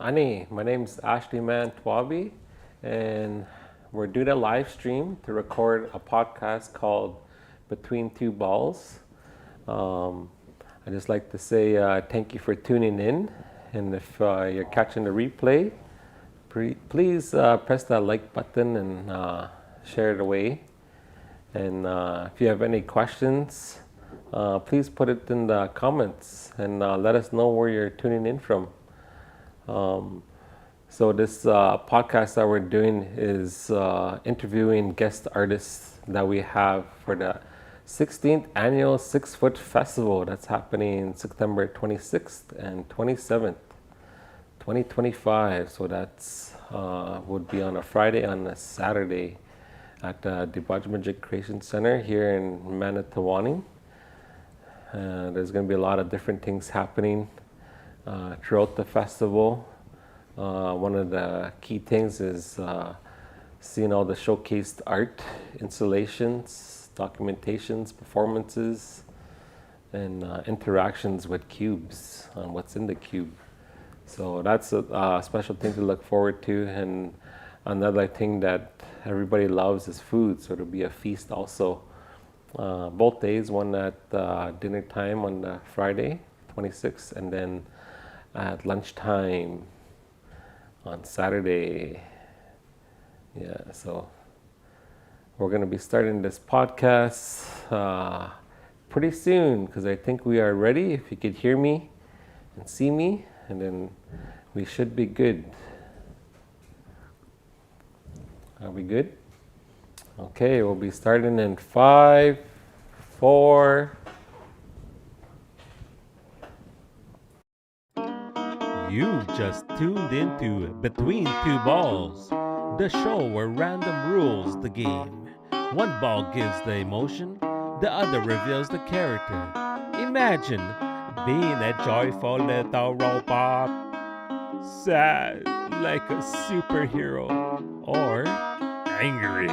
Ani, my name's Ashley Man Twabi, and we're doing a live stream to record a podcast called Between Two Balls. Um, I just like to say thank you for tuning in, and if you're catching the replay, please press that like button and share it away. And if you have any questions, please put it in the comments and let us know where you're tuning in from. So this podcast that we're doing is interviewing guest artists that we have for the 16th annual 6 Foot Festival that's happening September 26th and 27th, 2025. So that's would be on a Friday and a Saturday at the Debajehmujig Creation Center here in Manitawani. There's going to be a lot of different things happening throughout the festival. One of the key things is seeing all the showcased art, installations, documentations, performances, and interactions with cubes on what's in the cube. So that's a special thing to look forward to. And another thing that everybody loves is food, so it'll be a feast also. Both days, one at dinner time on the Friday, 26th, and then at lunchtime on Saturday. Yeah, so we're going to be starting this podcast pretty soon because I think we are ready. If you could hear me and see me, and then we should be good. Are we good? Okay, we'll be starting in 5, 4. You've just tuned into Between Two Balls, the show where random rules the game. One ball gives the emotion, the other reveals the character. Imagine being a joyful little robot, sad like a superhero, or angry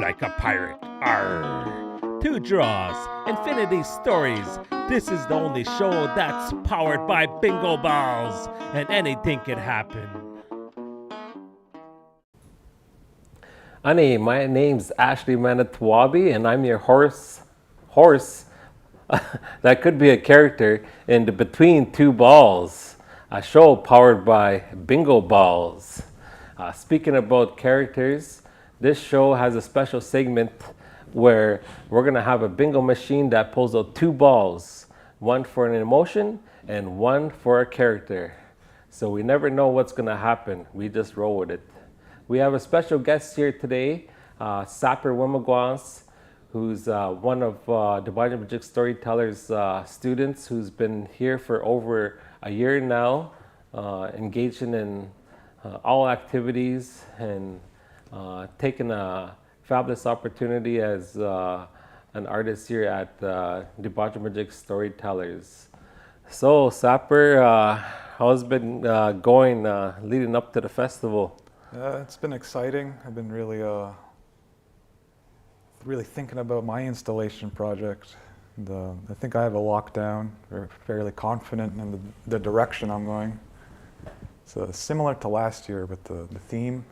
like a pirate. Arr! Two draws, infinity stories. This is the only show that's powered by bingo balls, and anything can happen. Ani, my name's Ashley Manitwabi, and I'm your horse. That could be a character in the Between Two Balls, a show powered by bingo balls. Speaking about characters, this show has a special segment where we're gonna have a bingo machine that pulls out 2 balls, one for an emotion and one for a character. So we never know what's gonna happen. We just roll with it. We have a special guest here today, Sapper Wemigwans, who's one of Debajehmujig Storytellers students who's been here for over a year now, engaging in all activities and taking a fabulous opportunity as an artist here at Debajehmujig Storytellers. So, Sapper, how's it been going leading up to the festival? It's been exciting. I've been really thinking about my installation project. And, I think I have a lockdown. We're fairly confident in the direction I'm going. So similar to last year with the theme.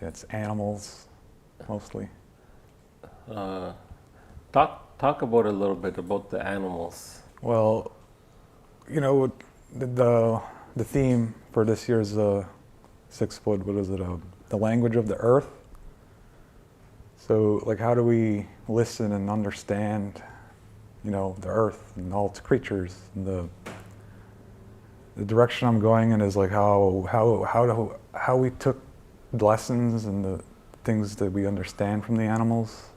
It's animals, mostly. Talk about a little bit about the animals. Well, you know, the theme for this year's 6 foot, what is it? The language of the earth. So, like, how do we listen and understand, you know, the earth and all its creatures? And the direction I'm going in is like how we took lessons and the things that we understand from the animals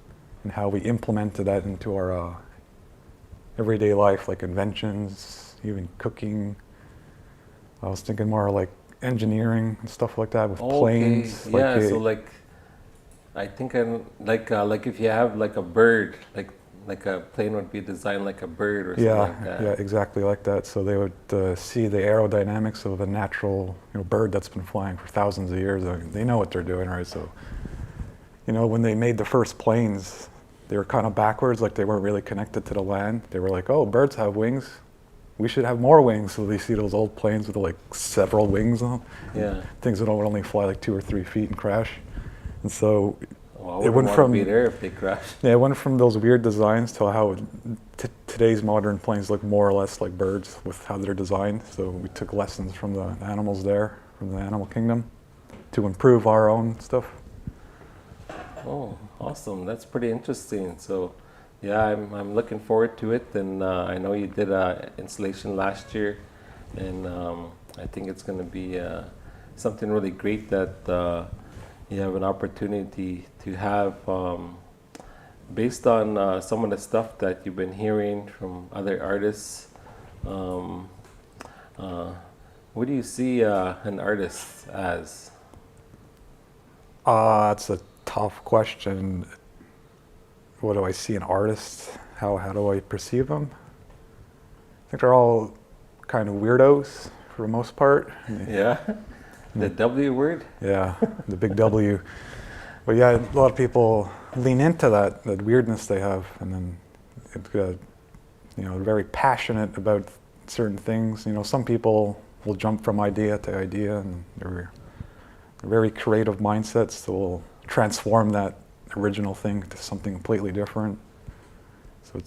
and how we implemented that into our everyday life, like inventions, even cooking. I was thinking more like engineering and stuff like that with planes. Okay. Yeah, so like I think like if you have like a bird, like a plane would be designed like a bird or something like that. Yeah, exactly like that. So they would see the aerodynamics of a natural, you know, bird that's been flying for thousands of years. They know what they're doing, right? So, you know, when they made the first planes, they were kind of backwards, like they weren't really connected to the land. They were like, oh, birds have wings. we should have more wings. So they see those old planes with like several wings on them. Yeah. Things that would only fly like 2 or 3 feet and crash. And so Well, it went from be there if they crash. yeah, it went from those weird designs to how today's modern planes look more or less like birds with how they're designed. So we took lessons from the animals there, from the animal kingdom, to improve our own stuff. Oh, awesome! That's pretty interesting. So, yeah, I'm looking forward to it. And I know you did a installation last year, and I think it's going to be something really great that you have an opportunity to have, based on some of the stuff that you've been hearing from other artists. What do you see an artist as? That's a tough question. What do I see in artists? How do I perceive them? I think they're all kind of weirdos for the most part. Yeah, the W word. Yeah, the big W. But yeah, a lot of people lean into that weirdness they have, and then they're very passionate about certain things. Some people will jump from idea to idea, and they're very creative mindsets that will transform that original thing to something completely different. So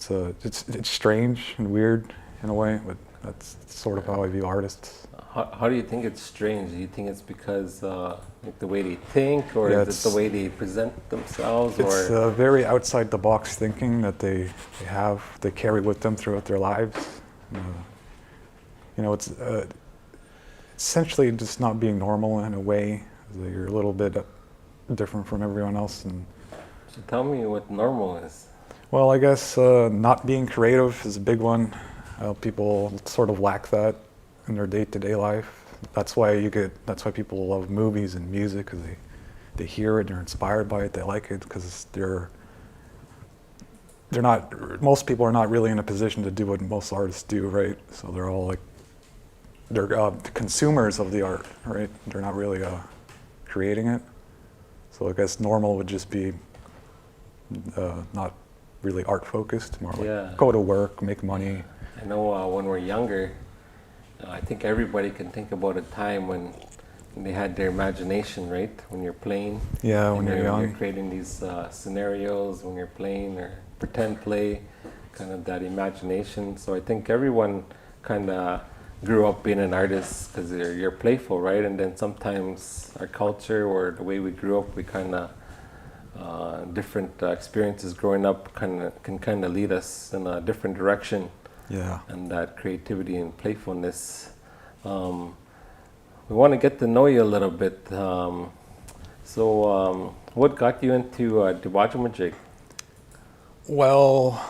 it's strange and weird in a way, but that's sort of how I view artists. How do you think it's strange? Do you think it's because like the way they think, or is it the way they present themselves? It's very outside the box thinking that they carry with them throughout their lives. It's essentially just not being normal in a way. You're a little bit different from everyone else. And so tell me what normal is. well, I guess not being creative is a big one. People sort of lack that in their day-to-day life. That's why people love movies and music, because they hear it, they're inspired by it, they like it, because most people are not really in a position to do what most artists do, right? So they're all they're consumers of the art, right? They're not really creating it. So I guess normal would just be not really art focused, more like go to work, make money. I know when we're younger, I think everybody can think about a time when they had their imagination, right? When you're playing. Yeah, when you're young. You're creating these scenarios when you're playing, or pretend play, kind of that imagination. So I think everyone kind of grew up being an artist because you're playful, right? And then sometimes our culture or the way we grew up, we kind of different experiences growing up can kind of lead us in a different direction. Yeah. And that creativity and playfulness. We want to get to know you a little bit. So what got you into Debajehmujig? Well,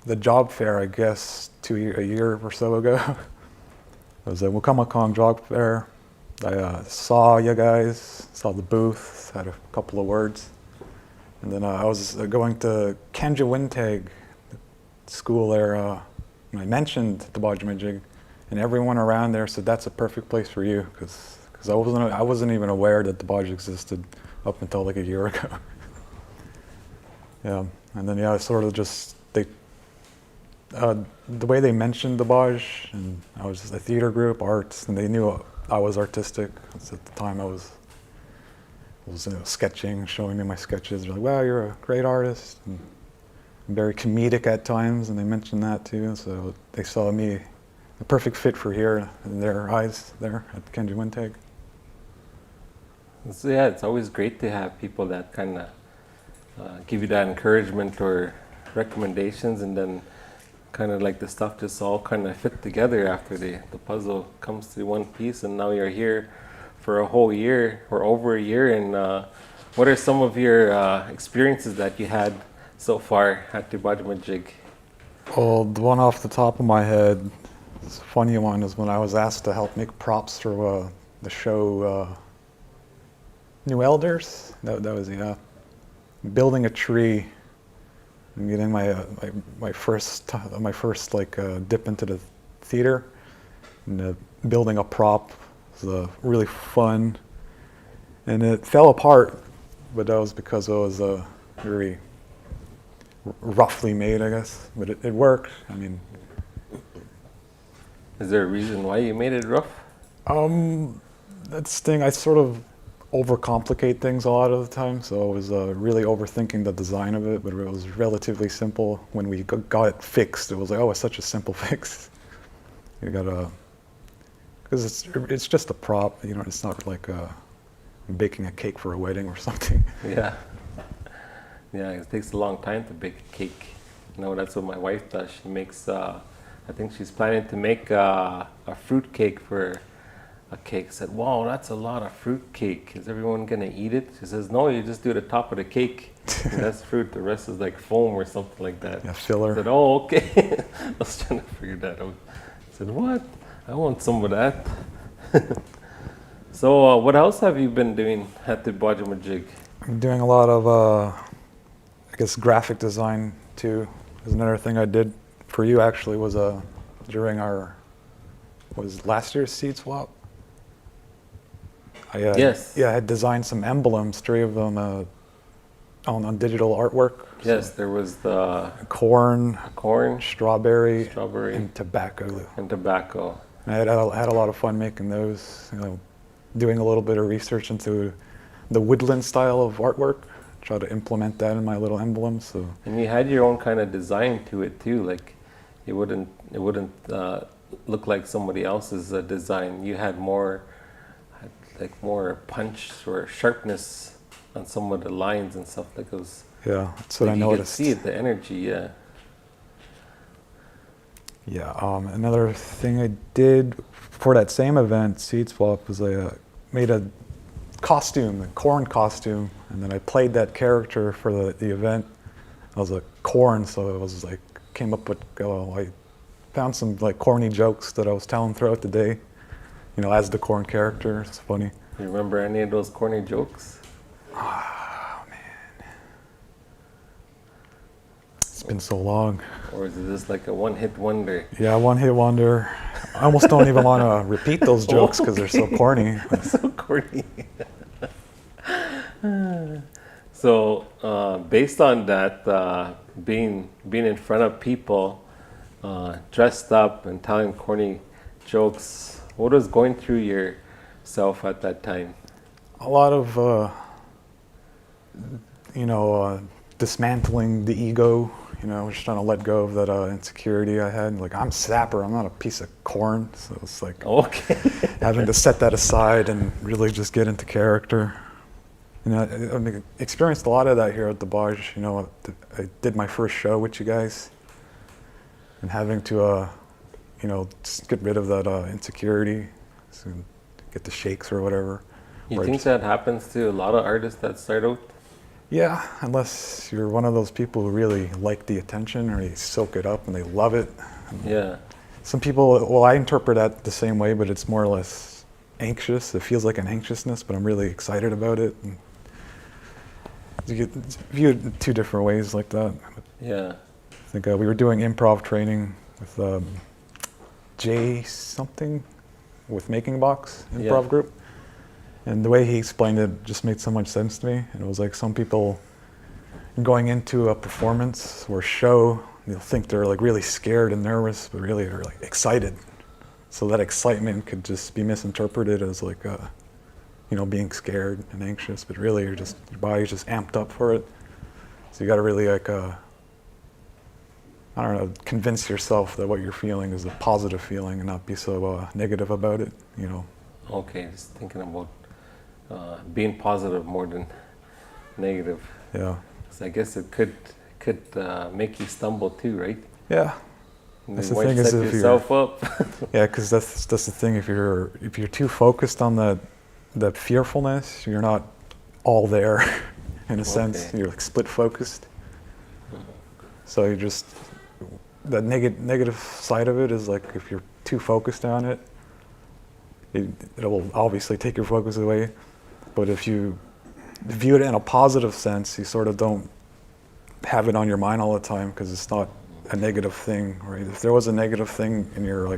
the job fair, I guess, a year or so ago. It was a Wemigwans job fair. I saw you guys, saw the booth, had a couple of words. And then I was going to Wintag school there, and I mentioned Debajehmujig, and everyone around there said that's a perfect place for you, because I wasn't even aware that Debaj existed up until like a year ago. Yeah, and then sort of just the way they mentioned Debaj, and I was just a theater group, arts, and they knew I was artistic. At the time I was sketching, showing me my sketches. They're like, wow, you're a great artist. And very comedic at times, and they mentioned that too. So they saw me a perfect fit for here in their eyes there at Wintag. So yeah, it's always great to have people that kind of give you that encouragement or recommendations, and then kind of like the stuff just all kind of fit together after the puzzle comes to one piece, and now you're here for a whole year or over a year. And what are some of your experiences that you had so far at Debajehmujig? Well, the one off the top of my head, this funny one, is when I was asked to help make props for the show New Elders. That was building a tree and getting my first dip into the theater, and building a prop was really fun, and it fell apart, but that was because it was very roughly made, I guess, but it worked. I mean, Is there a reason why you made it rough? That's the thing. I sort of overcomplicate things a lot of the time, so I was really overthinking the design of it, but it was relatively simple. When we got it fixed, it was like, oh, it's such a simple fix. You gotta, because it's just a prop, you know, it's not like baking a cake for a wedding or something. Yeah. Yeah, it takes a long time to bake a cake. You know, that's what my wife does. She makes, I think she's planning to make a fruit cake for a cake. I said, wow, that's a lot of fruit cake. Is everyone gonna eat it? She says, no, you just do the top of the cake. And that's fruit. The rest is like foam or something like that. Yeah, filler. I said, oh, okay. I was trying to figure that out. I said, what? I want some of that. So what else have you been doing at Debajehmujig? I'm doing a lot of, I guess, graphic design too. There's another thing I did for you actually was during our, was last year's seed swap? Yes. Yeah, I had designed some emblems, 3 of them on digital artwork. Yes, there was the Corn, corn, strawberry, strawberry, and tobacco. and tobacco. I had a lot of fun making those, you know, doing a little bit of research into the woodland style of artwork, try to implement that in my little emblems. So. And you had your own kind of design to it too. Like it wouldn't look like somebody else's design. You had more punch or sharpness on some of the lines and stuff. Like it was. Yeah, that's what I You noticed. could see it, the energy. Yeah. Yeah. Another thing I did for that same event, Seed Swap, was I made a costume, a corn costume, and then I played that character for the event. I was a corn, so I was like came up with. I found some like corny jokes that I was telling throughout the day. You know, as the corn character. It's funny. You remember any of those corny jokes? Oh man, it's been so long. Or is it just like a one-hit wonder? Yeah, one-hit wonder. I almost don't even want to repeat those jokes because they're so corny. So corny. So based on that, being in front of people, dressed up and telling corny jokes, what was going through yourself at that time? A lot of, dismantling the ego. You know, just trying to let go of that insecurity I had. Like, I'm Sapper, I'm not a piece of corn. So it's like Okay. having to set that aside and really just get into character. You know, I experienced a lot of that here at the Debaj. You know, I did my first show with you guys, and having to, just get rid of that insecurity, so get the shakes or whatever. You think that happens to a lot of artists that start out? Yeah, unless you're one of those people who really like the attention or they soak it up and they love it. Yeah. Some people, well, I interpret that the same way, but it's more or less anxious. It feels like an anxiousness, but I'm really excited about it. And you get viewed 2 different ways like that. Yeah. I think we were doing improv training with Jay something with Making Box improv group. And the way he explained it just made so much sense to me. And it was like some people going into a performance or show, they'll think they're like really scared and nervous, but really they're like excited. So that excitement could just be misinterpreted as like, being scared and anxious, but really your body's just amped up for it. So you got to really convince yourself that what you're feeling is a positive feeling and not be so negative about it, you know. Okay, just thinking about being positive more than negative. Yeah. So I guess it could make you stumble too, right? Yeah. And That's then the once thing you is set if yourself up. Yeah, because that's the thing. If you're too focused on that fearfulness, you're not all there. In a sense, you're like split focused. So you just the negative side of it is like if you're too focused on it, it will obviously take your focus away. But if you view it in a positive sense, you sort of don't have it on your mind all the time because it's not a negative thing. Right? If there was a negative thing in your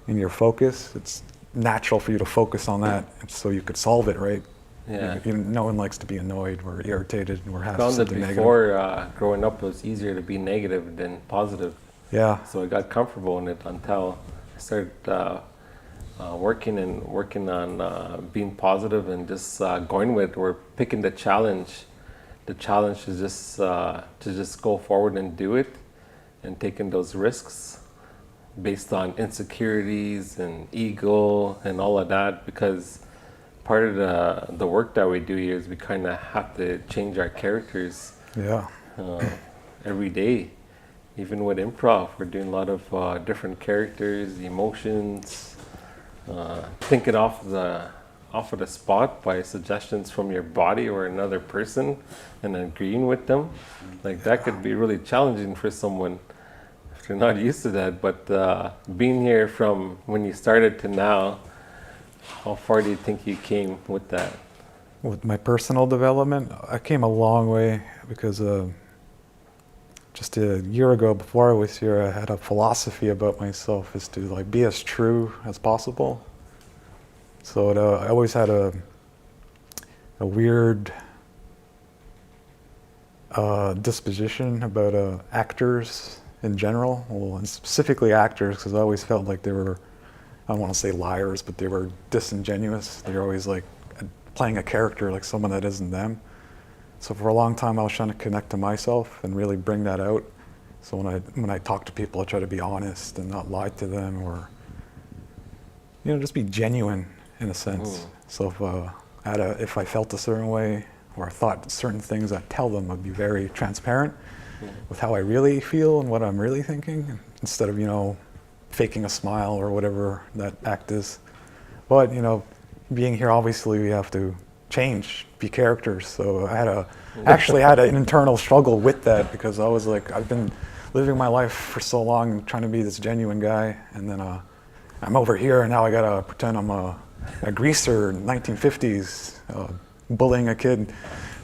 in your focus, it's natural for you to focus on that, so you could solve it. Right? Yeah. No one likes to be annoyed or irritated or have Found that something before growing up, it was easier to be negative than positive. Yeah. So I got comfortable in it until started working on being positive and just going with it. We're picking the challenge. The challenge is just to just go forward and do it, and taking those risks based on insecurities and ego and all of that, because part of the work that we do here is we kind of have to change our characters Yeah. every day. Even with improv, we're doing a lot of different characters, emotions, thinking off of the spot by suggestions from your body or another person and agreeing with them. Like that could be really challenging for someone if they're not used to that. But being here from when you started to now, how far do you think you came with that? With my personal development, I came a long way because just a year ago, before I was here, I had a philosophy about myself is to like be as true as possible. So I always had a weird disposition about actors in general, well, and specifically actors, because I always felt like they were, I don't want to say liars, but they were disingenuous. They're always like playing a character like someone that isn't them. So for a long time I was trying to connect to myself and really bring that out. So when I talk to people, I try to be honest and not lie to them, or just be genuine in a sense. So if I felt a certain way or I thought certain things, I'd tell them. I'd be very transparent with how I really feel and what I'm really thinking, instead of faking a smile or whatever that act is. But being here, obviously we have to change, be characters. So I actually had an internal struggle with that, because I was like, I've been living my life for so long trying to be this genuine guy, and then I'm over here and now I gotta pretend I'm a greaser in 1950s bullying a kid,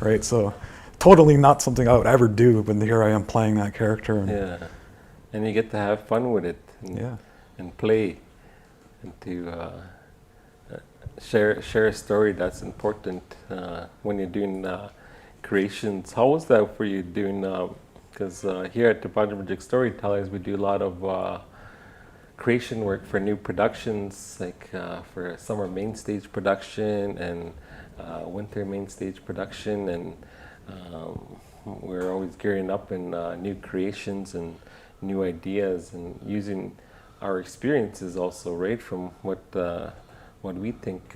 right? So totally not something I would ever do, but here I am playing that character. And you get to have fun with it and play, and to share a story that's important when you're doing creations. How was that for you doing? Because here at Debajehmujig Storytellers, we do a lot of creation work for new productions, like for summer main stage production and winter main stage production, and we're always gearing up in new creations and new ideas, and using our experiences also, right, from what we think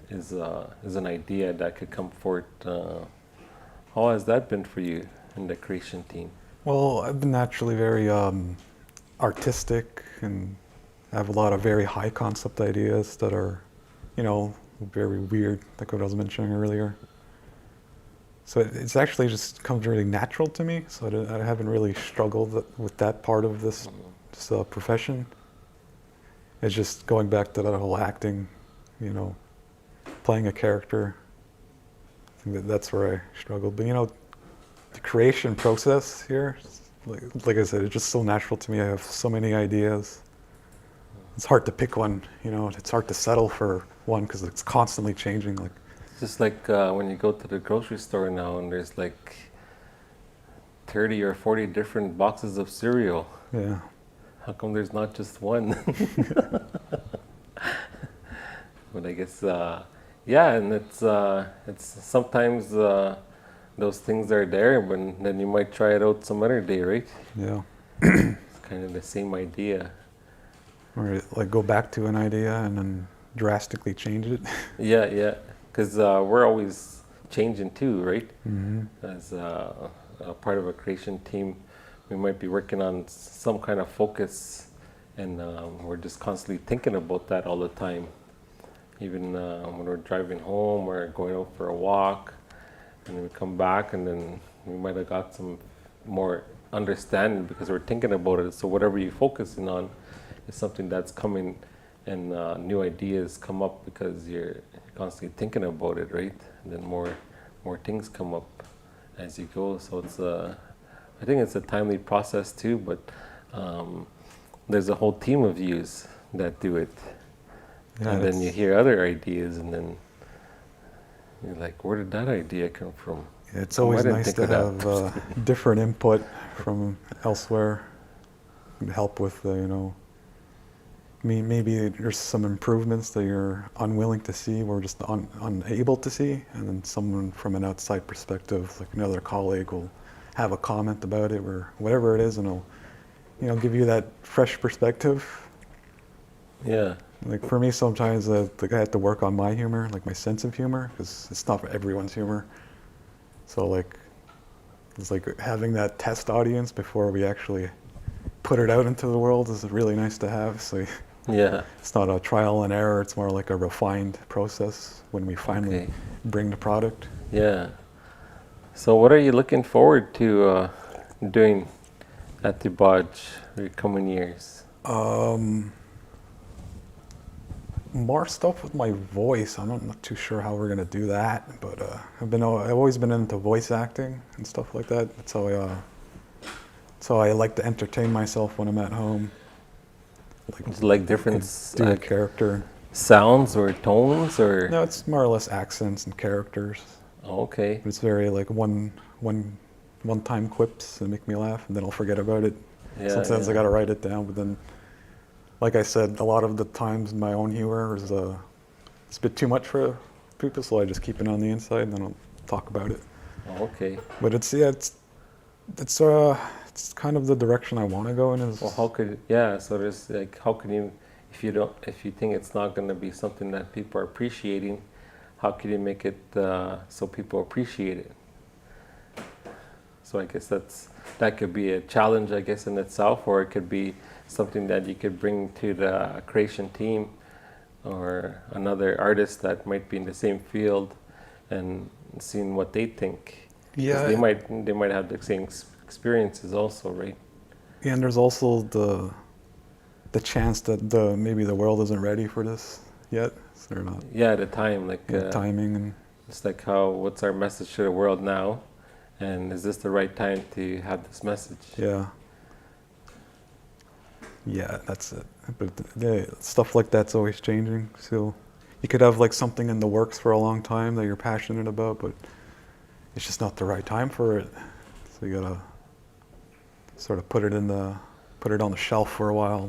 is an idea that could come forth. How has that been for you in the creation team? Well, I've been naturally very artistic, and I have a lot of very high concept ideas that are, very weird, like what I was mentioning earlier. So it's actually just comes really natural to me. So I haven't really struggled with that part of this profession. It's just going back to that whole acting, playing a character. I think that's where I struggled. But the creation process here, like I said, it's just so natural to me. I have so many ideas. It's hard to pick one, it's hard to settle for one because it's constantly changing. Like, it's just like when you go to the grocery store now and there's like 30 or 40 different boxes of cereal. Yeah. How come there's not just one? But I guess, and it's sometimes those things are there, but then you might try it out some other day, right? Yeah. It's kind of the same idea. Or like go back to an idea and then drastically change it. Yeah, because we're always changing too, right? Mm-hmm. As a part of a creation team, we might be working on some kind of focus, and we're just constantly thinking about that all the time. Even when we're driving home or going out for a walk, and then we come back, and then we might have got some more understanding because we're thinking about it. So whatever you're focusing on is something that's coming, and new ideas come up because you're constantly thinking about it, right? And then more things come up as you go. So it's I think it's a timely process too, but there's a whole team of yous that do it. Yeah, and then you hear other ideas, and then you're like, where did that idea come from? Yeah, it's always nice to have different input from elsewhere and help with maybe there's some improvements that you're unwilling to see, we're just unable to see, and then someone from an outside perspective, like another colleague, will have a comment about it or whatever it is, and it'll give you that fresh perspective. Yeah. Like for me, sometimes like I had to work on my humor, like my sense of humor, because it's not for everyone's humor. So like it's like having that test audience before we actually put it out into the world is really nice to have. So Yeah. it's not a trial and error, it's more like a refined process when we finally Okay. bring the product. Yeah. So what are you looking forward to doing at Debaj in the coming years? More stuff with my voice. I'm not too sure how we're gonna do that, but I've always been into voice acting and stuff like that. So I like to entertain myself when I'm at home. Is it like different Do a character. sounds or tones or? No, it's more or less accents and characters. Okay. It's very like one-time quips that make me laugh, and then I'll forget about it. Yeah, Sometimes yeah. I gotta write it down, but then, like I said, a lot of the times my own humor is it's a bit too much for people, so I just keep it on the inside, and then I'll talk about it. Okay. But it's kind of the direction I want to go in. Is Well, so there's like, how can you, if you think it's not going to be something that people are appreciating, how can you make it so people appreciate it? So I guess that could be a challenge, I guess, in itself, or it could be something that you could bring to the creation team or another artist that might be in the same field and seeing what they think. 'Cause Yeah. they might have the same experiences also, right? Yeah, and there's also the chance that maybe the world isn't ready for this yet. So they're not. Yeah, at the time, like Timing and it's like what's our message to the world now, and is this the right time to have this message? yeah, that's it. But stuff like that's always changing. So you could have like something in the works for a long time that you're passionate about, but it's just not the right time for it. So you gotta sort of put it on the shelf for a while,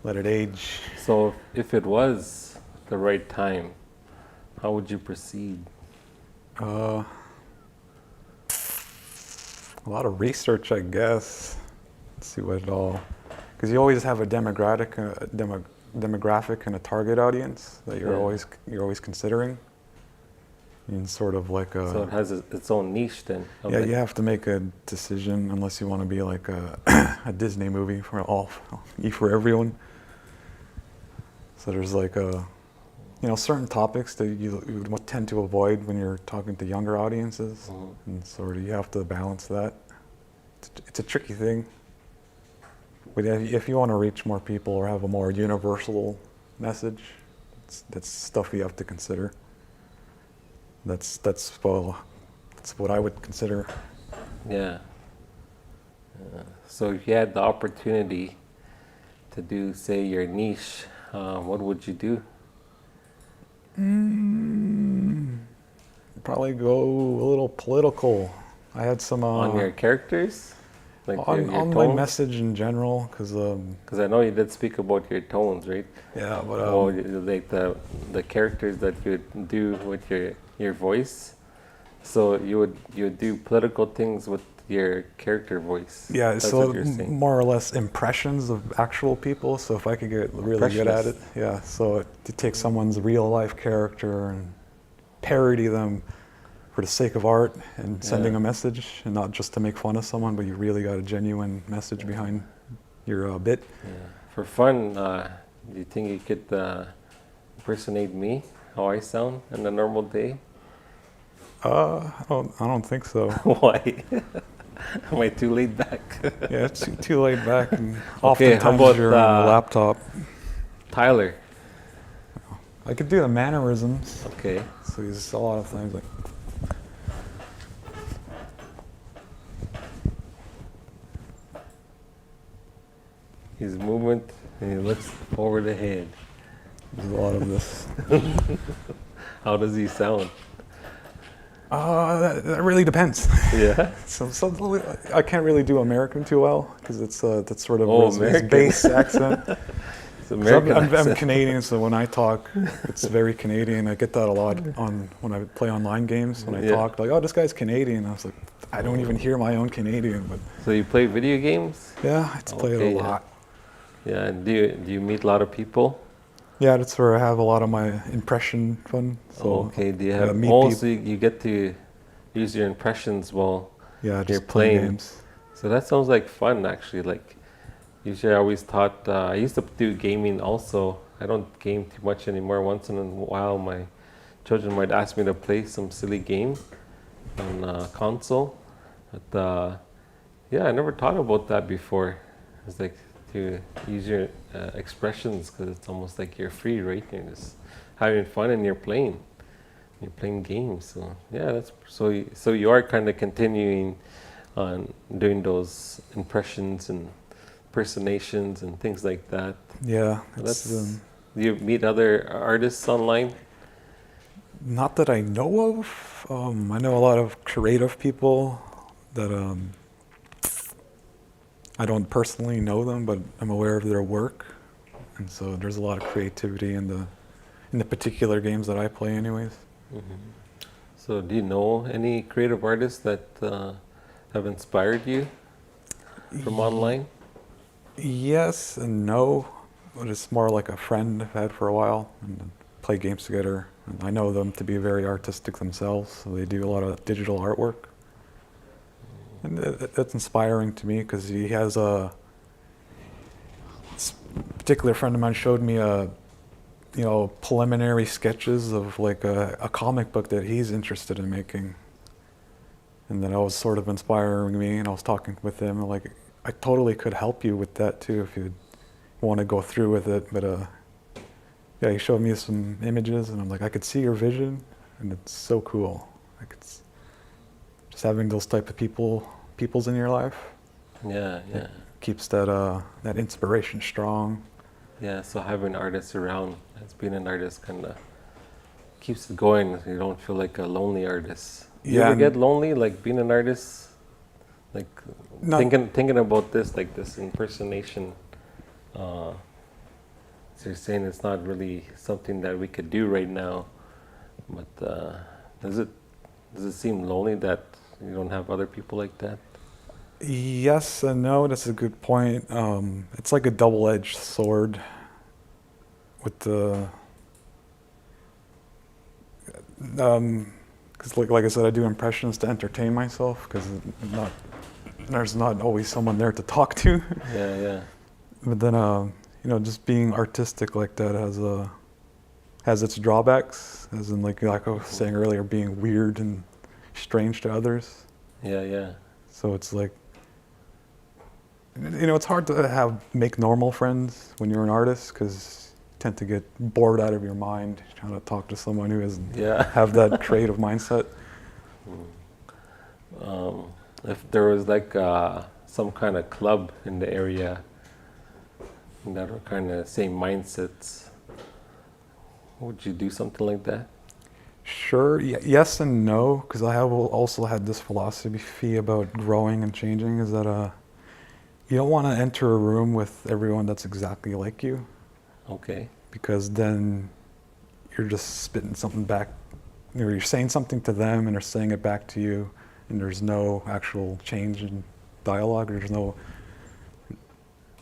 let it age. So if it was the right time, how would you proceed? A lot of research, I guess. Let's see what it all, because you always have a demographic and a target audience that you're always considering. And sort of like So it has its own niche then. yeah, you have to make a decision unless you want to be like a Disney movie for everyone. So there's like certain topics that you would tend to avoid when you're talking to younger audiences, and sort of you have to balance that. It's a tricky thing. But if you want to reach more people or have a more universal message, that's stuff you have to consider. That's what I would consider. Yeah. So if you had the opportunity to do, say, your niche, what would you do? Probably go a little political. I had some On your characters? Like on your my tones? message in general, because Because I know you did speak about your tones, right? yeah, but Like the characters that you would do with your voice. So you would do political things with your character voice. yeah, That's so what you're saying. more or less impressions of actual people. So if I could get really good at it, yeah. So to take someone's real life character and parody them for the sake of art and sending a message, and not just to make fun of someone, but you really got a genuine message behind your bit. Yeah. For fun, do you think you could impersonate me, how I sound in a normal day? I don't think so. Why? Am I too laid back? Yeah, it's too laid back, and Okay, how oftentimes about, you're on the laptop. Tyler. I could do the mannerisms. Okay. So there's a lot of things like. His movement, and he looks over the head. There's a lot of this. How does he sound? That really depends. Yeah. So I can't really do American too well because that's sort of his American. base accent. It's 'Cause American I'm accent. Canadian, so when I talk, it's very Canadian. I get that a lot when I play online games. When I talk, like, oh, this guy's Canadian. I was like, I don't even hear my own Canadian, but So you play video games? yeah, I play it Okay, a yeah. lot. Yeah. And do you meet a lot of people? Yeah, that's where I have a lot of my impression fun. So Okay. Do you yeah, have meet so you get to use your impressions while yeah, you're just playing playing? games. So that sounds like fun, actually. Like, usually I always thought, I used to do gaming also. I don't game too much anymore. Once in a while, my children might ask me to play some silly game on console. But yeah, I never thought about that before. It's like to use your expressions because it's almost like you're free, right? You're just having fun and you're playing. You're playing games. So yeah, so you are kind of continuing on doing those impressions and impersonations and things like that. Yeah, Do you meet other artists online? not that I know of. I know a lot of creative people that I don't personally know them, but I'm aware of their work, and so there's a lot of creativity in the particular games that I play, anyways. So do you know any creative artists that have inspired you from online? Yes and no, but it's more like a friend I've had for a while, and play games together. And I know them to be very artistic themselves, so they do a lot of digital artwork. And that's inspiring to me because he has this particular friend of mine showed me preliminary sketches of like a comic book that he's interested in making. And then that was sort of inspiring me, and I was talking with him, and like, I totally could help you with that too if you want to go through with it. But yeah, he showed me some images, and I'm like, I could see your vision, and it's so cool. Like, it's just having those type of peoples in your life. Yeah, yeah. It keeps that inspiration strong. Yeah, so having artists around, as being an artist, kind of keeps it going. You don't feel like a lonely artist. You Yeah, ever and- get lonely, like being an artist, like Not- thinking about this, like this impersonation? So you're saying it's not really something that we could do right now, but does it seem lonely that you don't have other people like that? Yes and no, that's a good point. It's like a double-edged sword with the because like I said, I do impressions to entertain myself because there's not always someone there to talk to. Yeah, yeah. But then just being artistic like that has its drawbacks, as in like I was saying earlier, being weird and strange to others. Yeah, yeah. So it's like, it's hard to make normal friends when you're an artist because you tend to get bored out of your mind trying to talk to someone who doesn't have that creative mindset. If there was like some kind of club in the area that were kind of same mindsets, would you do something like that? Sure, yes and no, because I have also had this philosophy about growing and changing, is that you don't want to enter a room with everyone that's exactly like you, Okay. because then you're just spitting something back. You're saying something to them and they're saying it back to you, and there's no actual change in dialogue.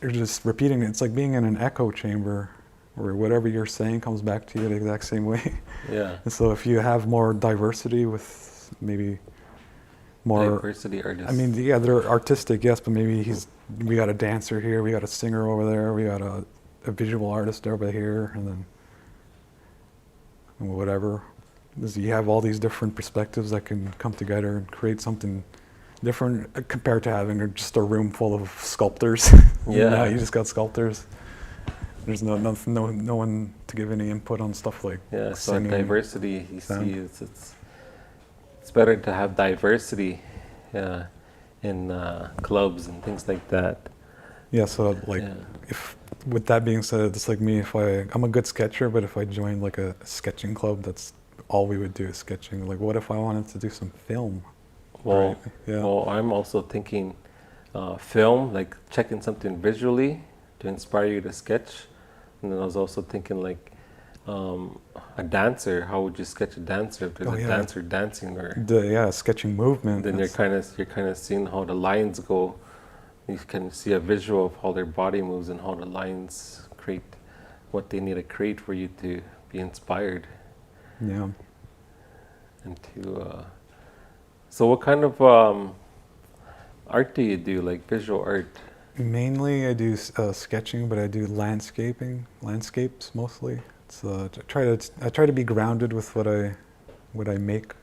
You're just repeating it. It's like being in an echo chamber where whatever you're saying comes back to you the exact same way. Yeah. And so if you have more diversity with maybe more Diversity artists. I mean, yeah, they're artistic, yes, but maybe we got a dancer here, we got a singer over there, we got a visual artist over here, and then whatever. You have all these different perspectives that can come together and create something different compared to having just a room full of sculptors. Yeah. Now you just got sculptors. There's no one to give any input on stuff like yeah. So singing. diversity, you sound. see, it's better to have diversity in clubs and things like that. Yeah, so like, Yeah. if with that being said, it's like me, I'm a good sketcher, but if I join like a sketching club that's all we would do is sketching. Like, what if I wanted to do some film? Well, Right, yeah. well, I'm also thinking film, like checking something visually to inspire you to sketch. And then I was also thinking like a dancer. How would you sketch a dancer if there's Oh, a yeah. dancer dancing? Or Sketching movement. then you're kind of seeing how the lines go. You can see a visual of how their body moves and how the lines create what they need to create for you to be inspired Yeah. and to. So what kind of art do you do? Like visual art? Mainly, I do sketching, but I do landscapes mostly. It's I try to be grounded with what I make.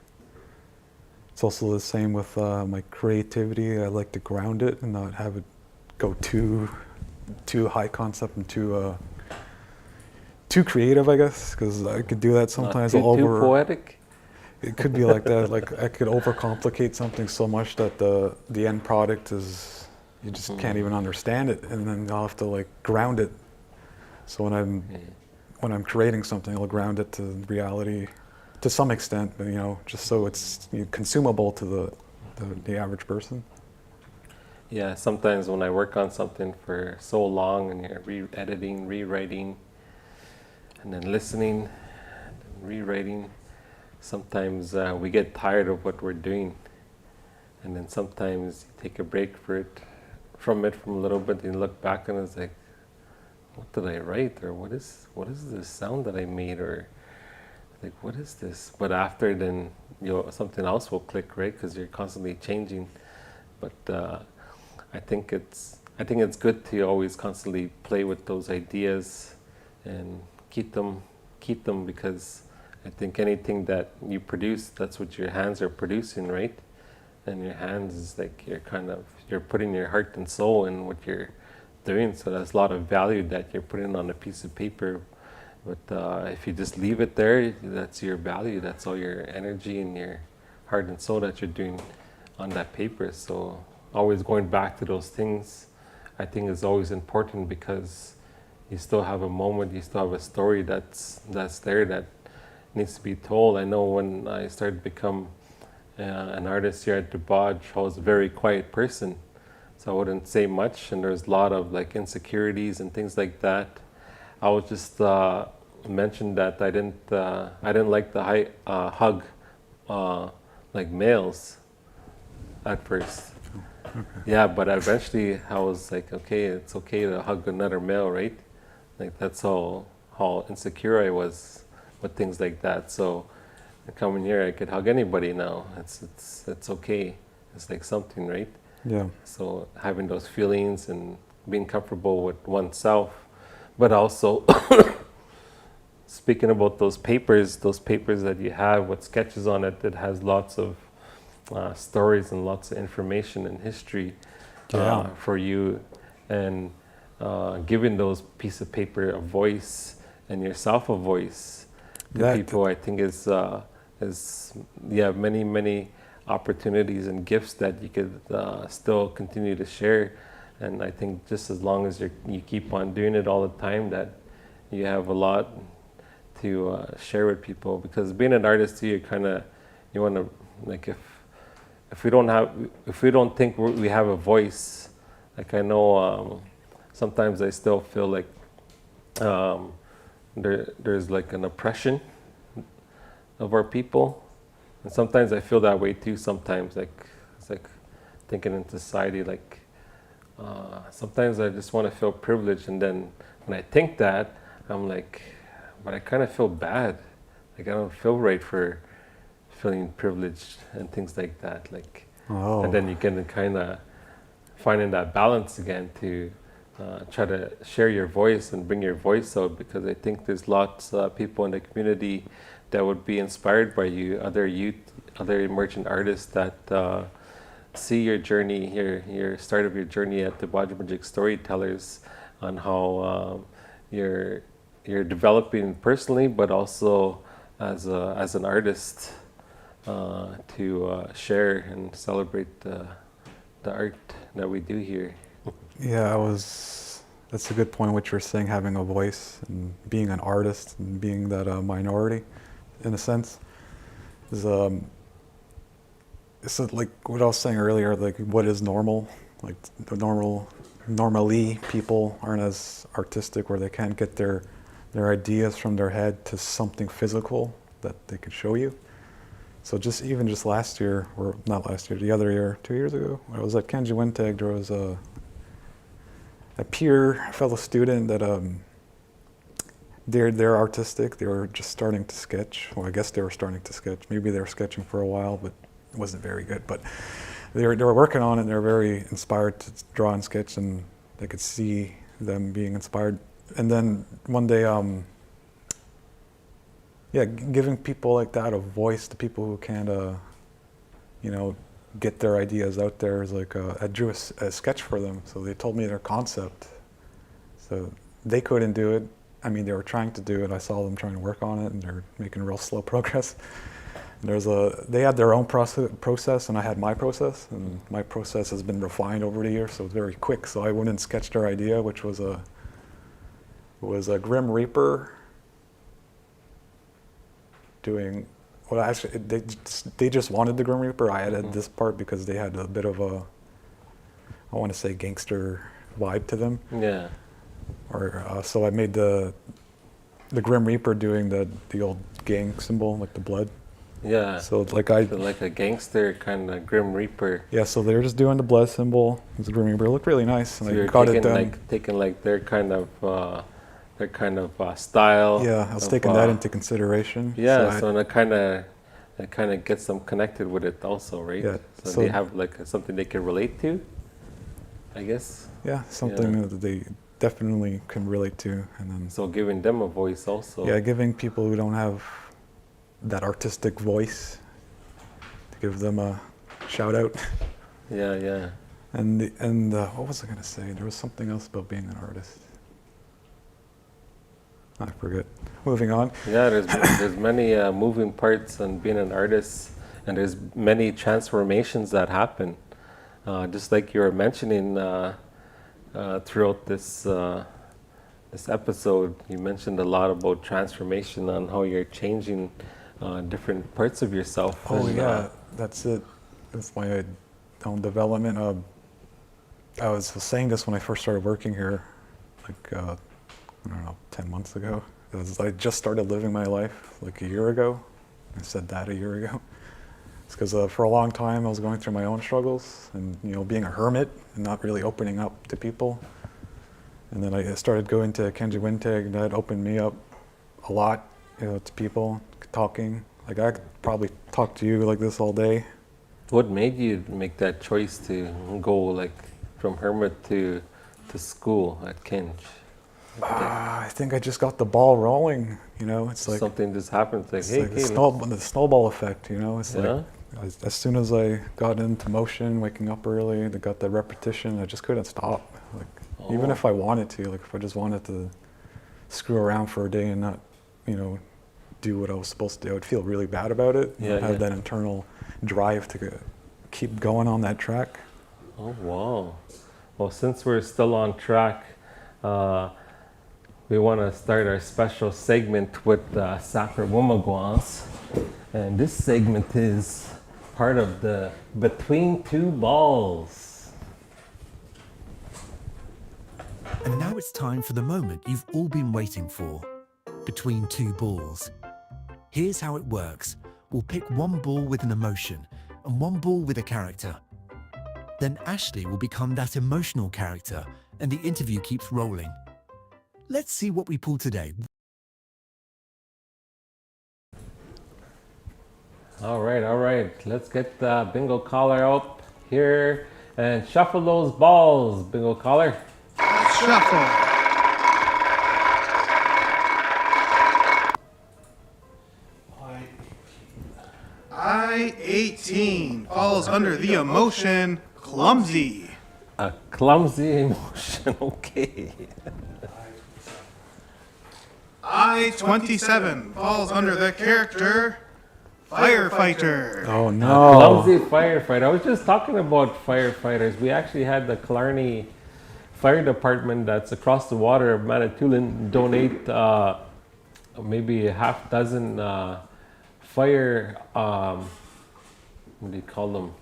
It's also the same with my creativity. I like to ground it and not have it go too high concept and too creative, I guess, because I could do that sometimes. Not too poetic? It could be like that. Like I could overcomplicate something so much that the end product is you just can't even understand it, and then I'll have to like ground it. So when I'm creating something, I'll ground it to reality to some extent, but just so it's consumable to the average person. Yeah, sometimes when I work on something for so long and you're re-editing, rewriting, and then listening, and rewriting, sometimes we get tired of what we're doing. And then sometimes you take a break from a little bit and you look back and it's like, what did I write? Or what is this sound that I made? Or like, what is this? But after then, something else will click, right? Because you're constantly changing. But I think it's good to always constantly play with those ideas and keep them because I think anything that you produce, that's what your hands are producing, right? And your hands is like you're putting your heart and soul in what you're doing. So there's a lot of value that you're putting on a piece of paper. But if you just leave it there, that's your value. That's all your energy and your heart and soul that you're doing on that paper. So always going back to those things, I think is always important because you still have a moment, you still have a story that's there that needs to be told. I know when I started to become an artist here at Debaj, I was a very quiet person, so I wouldn't say much, and there's a lot of like insecurities and things like that. I was just mentioned that I didn't like the hug like males at first. Okay. Yeah, but eventually I was like, okay, it's okay to hug another male, right? Like that's how insecure I was with things like that. So coming here, I could hug anybody now. It's okay. It's like something, right? Yeah. So having those feelings and being comfortable with oneself, but also speaking about those papers that you have with sketches on it, that has lots of stories and lots of information and history for you, and giving those pieces of paper a voice and yourself a voice to people, I think is you have many opportunities and gifts that you could still continue to share. And I think just as long as you keep on doing it all the time, that you have a lot to share with people. Because being an artist, you want to, like, if we don't think we have a voice, like I know sometimes I still feel like there's like an oppression of our people, and sometimes I feel that way too. Sometimes it's like thinking in society, like sometimes I just want to feel privileged, and then when I think that, I'm like, but I kind of feel bad. Like I don't feel right for feeling privileged and things like that. Like, and then you can kind of finding that balance again to try to share your voice and bring your voice out, because I think there's lots of people in the community that would be inspired by you, other youth, other emerging artists that see your journey here, your start of your journey at Debajehmujig Storytellers, on how you're developing personally, but also as an artist to share and celebrate the art that we do here. Yeah, that's a good point, what you're saying, having a voice and being an artist and being that minority, in a sense. is it's like what I was saying earlier, like what is normal? Like the normally people aren't as artistic, where they can't get their ideas from their head to something physical that they could show you. So just last year, or not last year, the other year, 2 years ago, when I was at Kenji Winteg, there was a fellow student that they're artistic. They were just starting to sketch. Well, I guess they were starting to sketch. Maybe they were sketching for a while, but it wasn't very good. But they were working on it, and they were very inspired to draw and sketch, and they could see them being inspired. And then one day, giving people like that a voice, to people who can't, get their ideas out there, is like I drew a sketch for them. So they told me their concept. So they couldn't do it. I mean, they were trying to do it. I saw them trying to work on it, and they're making real slow progress. They had their own process, and I had my process, and my process has been refined over the years, so it's very quick. So I went and sketched their idea, which was a Grim Reaper doing. Well, actually, they just wanted the Grim Reaper. I added this part because they had a bit of a, I want to say, gangster vibe to them. Yeah. So I made the Grim Reaper doing the old gang symbol, like the blood. Yeah. So like a gangster kind of Grim Reaper. Yeah. So they were just doing the blood symbol. It was a Grim Reaper. It looked really nice. So and you're got it done. taking their kind of style. Yeah, I was taking that into consideration. Yeah. So it kind of gets them connected with it also, right? Yeah. So they have like something they can relate to, I guess. Yeah, something that they definitely can relate to, and then. So giving them a voice also. Yeah, giving people who don't have that artistic voice, to give them a shout out. Yeah, yeah. And what was I gonna say? There was something else about being an artist. I forget. Moving on. Yeah, there's many moving parts in being an artist, and there's many transformations that happen. Just like you were mentioning throughout this episode, you mentioned a lot about transformation, on how you're changing different parts of yourself. Oh, and, that's it. That's my own development. I was saying this when I first started working here, like, I don't know, 10 months ago. I just started living my life like a year ago. I said that a year ago. It's because for a long time I was going through my own struggles, and being a hermit and not really opening up to people. And then I started going to Kenji Winteg, and that opened me up a lot, to people, talking. Like, I could probably talk to you like this all day. What made you make that choice to go like from hermit to school at Kenj? I think I just got the ball rolling. It's like something just happened. Like, it's like the snowball effect. It's like as soon as I got into motion, waking up early, I got that repetition. I just couldn't stop. Like, even if I wanted to, like if I just wanted to screw around for a day and not, do what I was supposed to do, I would feel really bad about it. I'd have that internal drive to keep going on that track. Oh, wow. Well, since we're still on track, we want to start our special segment with Sapper Wemigwans. And this segment is part of the Between Two Balls. And now it's time for the moment you've all been waiting for. Between two balls. Here's how it works. We'll pick one ball with an emotion and one ball with a character. Then Ashley will become that emotional character, and the interview keeps rolling. Let's see what we pull today. All right. Let's get the bingo caller out here and shuffle those balls, bingo caller. Shuffle. I-18 falls under the emotion clumsy. A clumsy emotion, okay. I-27 falls under the character firefighter. Oh no. Clumsy firefighter. I was just talking about firefighters. We actually had the Killarney Fire Department that's across the water of Manitoulin donate maybe a half dozen fire, what do you call them?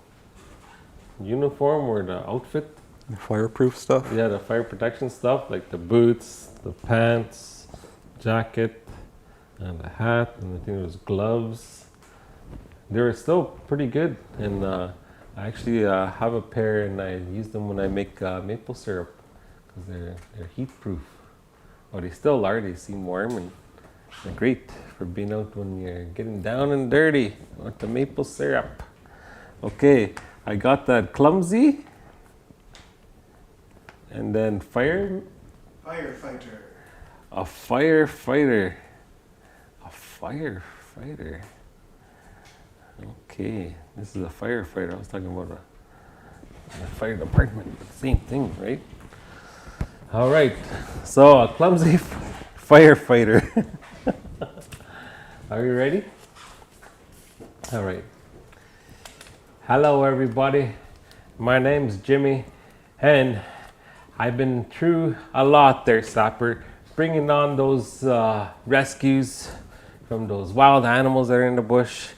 Uniform or the outfit? The fireproof stuff. Yeah, the fire protection stuff, like the boots, the pants, jacket, and the hat, and I think it was gloves. They were still pretty good, and I actually have a pair, and I use them when I make maple syrup, because they're heat proof. Oh, they still are. They seem warm, and they're great for being out when you're getting down and dirty with the maple syrup. Okay, I got that clumsy, and then Firefighter. a firefighter. A firefighter. Okay, this is a firefighter. I was talking about a fire department, but same thing, right? All right, so a clumsy firefighter. Are you ready? All right. Hello, everybody. My name's Jimmy, and I've been through a lot there, Sapper, bringing on those rescues from those wild animals that are in the bush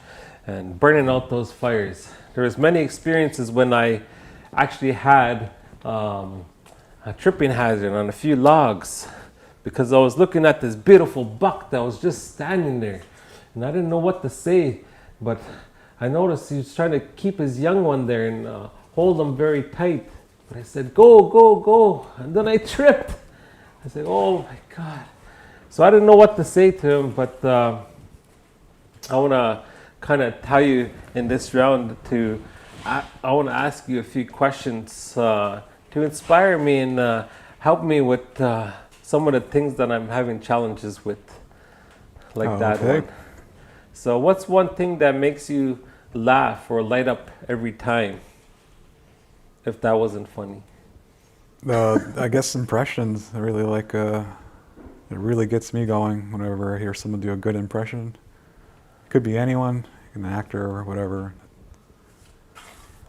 and burning out those fires. There was many experiences when I actually had a tripping hazard on a few logs, because I was looking at this beautiful buck that was just standing there, and I didn't know what to say, but I noticed he was trying to keep his young one there and hold them very tight. But I said, go, go, go. And then I tripped. I said, oh my God. So I didn't know what to say to him, but I want to kind of tell you in this round I want to ask you a few questions to inspire me and help me with some of the things that I'm having challenges with, like that one. So what's one thing that makes you laugh or light up every time, if that wasn't funny? I guess impressions. I really like. It really gets me going whenever I hear someone do a good impression. Could be anyone, an actor or whatever.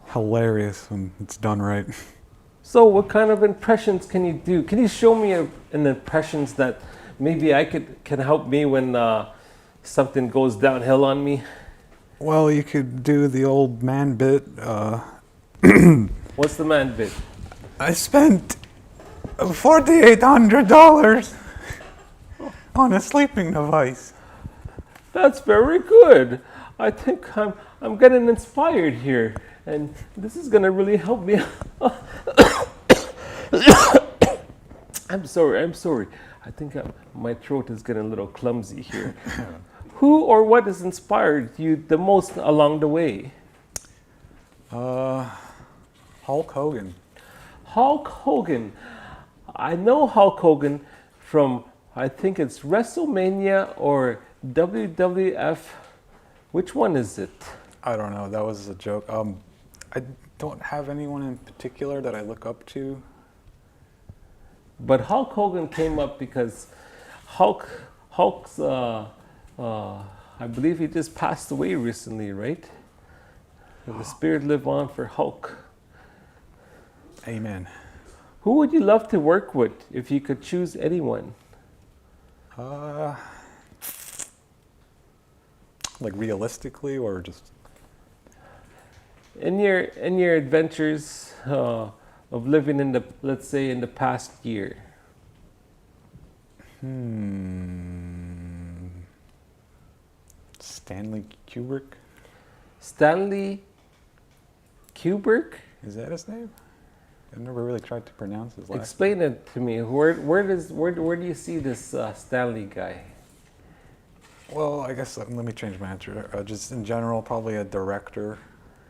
Hilarious when it's done right. So what kind of impressions can you do? Can you show me an impressions that maybe I can help me when something goes downhill on me? Well, you could do the old man bit. What's the man bit? I spent $4,800 on a sleeping device. That's very good. I think I'm getting inspired here, and this is gonna really help me. I'm sorry. I think my throat is getting a little clumsy here. Who or what has inspired you the most along the way? Hulk Hogan. Hulk Hogan. I know Hulk Hogan from, I think it's WrestleMania or WWF. Which one is it? I don't know. That was a joke. I don't have anyone in particular that I look up to. But Hulk Hogan came up because Hulk's, I believe he just passed away recently, right? May the spirit live on for Hulk. Amen. Who would you love to work with if you could choose anyone? Like realistically, or just In your adventures of living in the, let's say, in the past year. Stanley Kubrick. Stanley Kubrick? Is that his name? I've never really tried to pronounce his last Explain it to me. Where do you see this Stanley guy? Well, I guess let me change my answer. Just in general, probably a director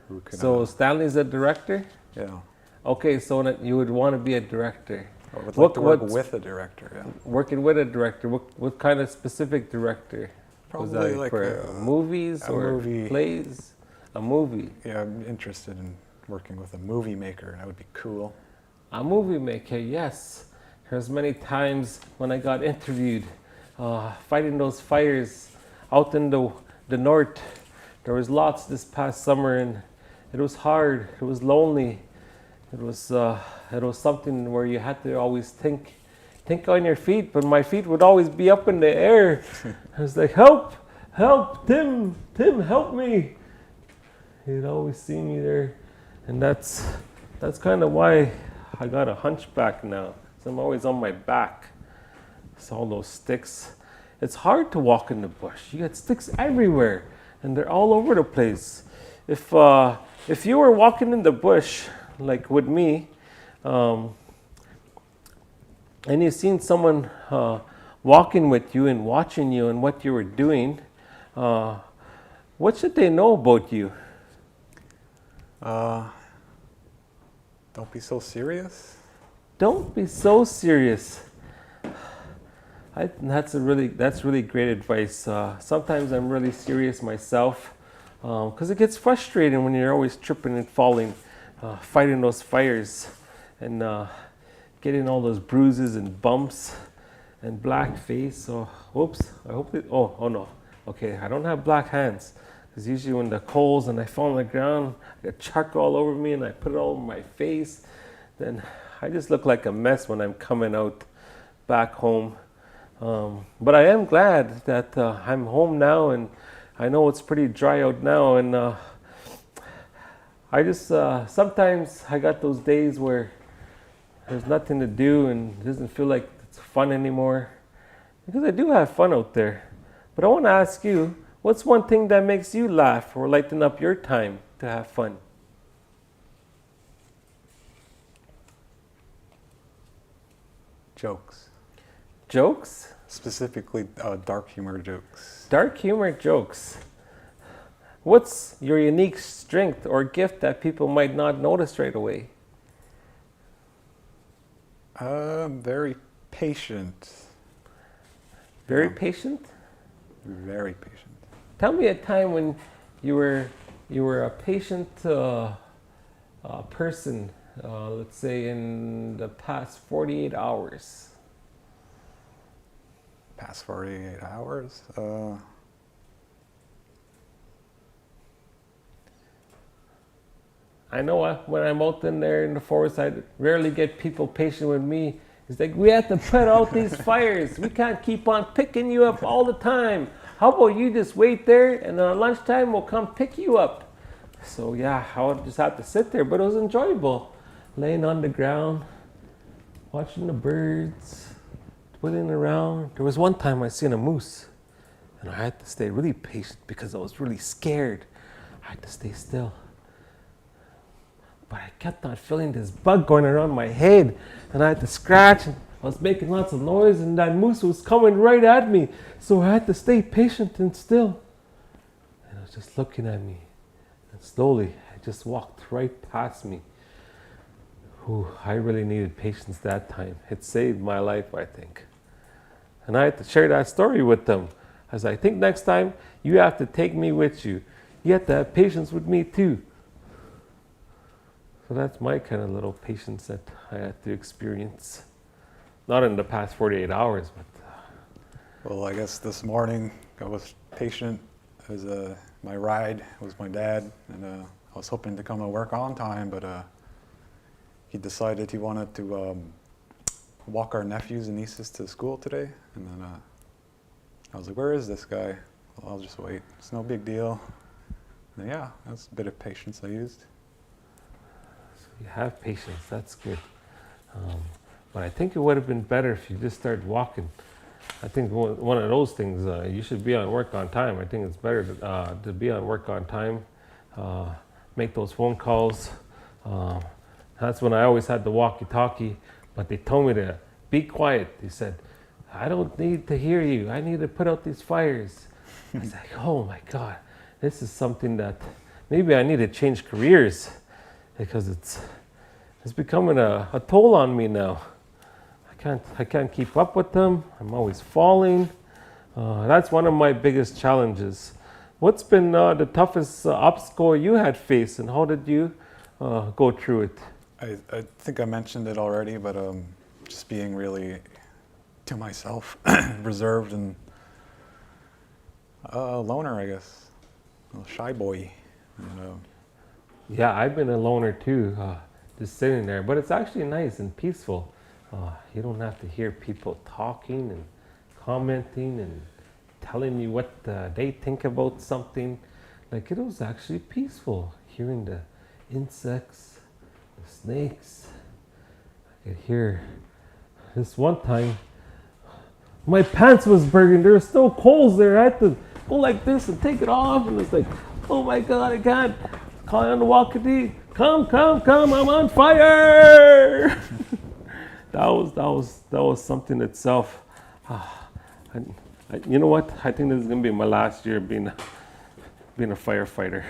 who can. So Stanley's a director? Yeah. Okay, so you would want to be a director. I would like to work with a director. Yeah. Working with a director. What kind of specific director? Was Probably that like for movies or movie. plays? A movie. Yeah, I'm interested in working with a movie maker. That would be cool. A movie maker, yes. There's many times when I got interviewed, fighting those fires out in the north. There was lots this past summer, and it was hard. It was lonely. It was something where you had to always think on your feet, but my feet would always be up in the air. I was like, help, help, Tim, help me. He'd always see me there. And that's kind of why I got a hunchback now. So I'm always on my back. It's all those sticks. It's hard to walk in the bush. You got sticks everywhere, and they're all over the place. If you were walking in the bush, like with me, and you've seen someone walking with you and watching you and what you were doing, what should they know about you? Don't be so serious. Don't be so serious. That's really great advice. Sometimes I'm really serious myself, because it gets frustrating when you're always tripping and falling, fighting those fires, and getting all those bruises and bumps and black face. So, whoops! I hope that. Oh no. Okay, I don't have black hands. Because usually when the coals and I fall on the ground, I get charcoal all over me and I put it all over my face. Then I just look like a mess when I'm coming out back home. But I am glad that I'm home now, and I know it's pretty dry out now. And I just, sometimes I got those days where there's nothing to do and it doesn't feel like it's fun anymore. Because I do have fun out there. But I want to ask you, what's one thing that makes you laugh or lighten up your time to have fun? Jokes. Jokes? Specifically, dark humor jokes. Dark humor jokes. What's your unique strength or gift that people might not notice right away? Very patient. Very Yeah. patient? Very patient. Tell me a time when you were a patient person, let's say in the past 48 hours. Past 48 hours? I know when I'm out in there in the forest, I rarely get people patient with me. It's like, we have to put out these fires. We can't keep on picking you up all the time. How about you just wait there, and at lunchtime we'll come pick you up. So yeah, I would just have to sit there, but it was enjoyable. Laying on the ground, watching the birds, twiddling around. There was one time I seen a moose, and I had to stay really patient because I was really scared. I had to stay still. But I kept on feeling this bug going around my head, and I had to scratch, and I was making lots of noise, and that moose was coming right at me. So I had to stay patient and still. And it was just looking at me. And slowly, it just walked right past me. Ooh, I really needed patience that time. It saved my life, I think. And I had to share that story with them. As I think next time, you have to take me with you. You have to have patience with me too. So that's my kind of little patience that I had to experience. Not in the past 48 hours, but... Well, I guess this morning I was patient. It was my ride was my dad, and I was hoping to come to work on time, but he decided he wanted to walk our nephews and nieces to school today. And then I was like, where is this guy? Well, I'll just wait. It's no big deal. And yeah, that's a bit of patience I used. You have patience, that's good. But I think it would have been better if you just started walking. I think one of those things, you should be on work on time. I think it's better to be on work on time, make those phone calls. That's when I always had the walkie-talkie, but they told me to be quiet. They said, I don't need to hear you. I need to put out these fires. I was like, oh my God, this is something that maybe I need to change careers, because it's becoming a toll on me now. I can't keep up with them. I'm always falling. That's one of my biggest challenges. What's been the toughest obstacle you had faced, and how did you go through it? I think I mentioned it already, but just being really to myself, reserved and a loner, I guess, a shy boy. And, Yeah, I've been a loner too, just sitting there. But it's actually nice and peaceful. You don't have to hear people talking and commenting and telling you what they think about something. Like it was actually peaceful, hearing the insects, the snakes. I could hear this one time, my pants was burning. There was still coals there. I had to go like this and take it off, and it's like, oh my God, I can't. Calling on the walkie, come, I'm on fire. that was something itself. You know what? I think this is gonna be my last year being a firefighter.